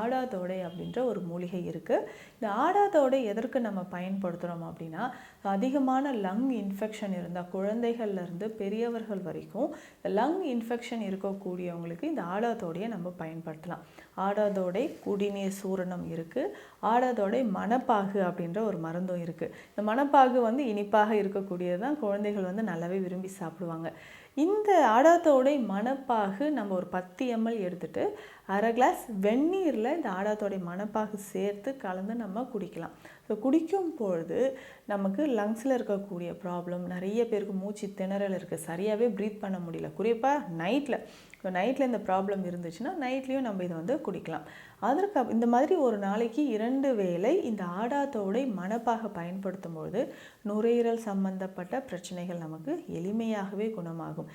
ஆடாதோடை அப்படின்ற ஒரு மூலிகை இருக்குது. இந்த ஆடாதோடை எதற்கு நம்ம பயன்படுத்துகிறோம் அப்படின்னா, அதிகமான லங் இன்ஃபெக்ஷன் இருந்தால் குழந்தைகள்லேருந்து பெரியவர்கள் வரைக்கும் லங் இன்ஃபெக்ஷன் இருக்கக்கூடியவங்களுக்கு இந்த ஆடாதோடையை நம்ம பயன்படுத்தலாம். ஆடாதோடை குடிநீர் சூரணம் இருக்குது. ஆடாதோடை மணப்பாகு அப்படின்ற ஒரு மருந்தும் இருக்குது. இந்த மணப்பாகு வந்து இனிப்பாக இருக்கக்கூடியது தான், குழந்தைகள் வந்து நல்லாவே விரும்பி சாப்பிடுவாங்க. இந்த ஆடாதோடை மணப்பாகு நம்ம ஒரு 10 ml எடுத்துகிட்டு அரை கிளாஸ் வெந்நீரில் இந்த ஆடாதோடை மணப்பாகு சேர்த்து கலந்து நம்ம குடிக்கலாம். ஸோ குடிக்கும் பொழுது நமக்கு லங்ஸில் இருக்கக்கூடிய ப்ராப்ளம், நிறைய பேருக்கு மூச்சு திணறல் இருக்குது, சரியாகவே ப்ரீத் பண்ண முடியல, குறிப்பாக நைட்டில் இந்த ப்ராப்ளம் இருந்துச்சுன்னா நைட்லேயும் நம்ம இதை வந்து குடிக்கலாம். அதற்கு இந்த மாதிரி ஒரு நாளைக்கு 2 வேளை இந்த ஆடாதோடை மணப்பாக பயன்படுத்தும் பொழுது நுரையீரல் சம்பந்தப்பட்ட பிரச்சனைகள் நமக்கு எளிமையாகவே குணமாகும்.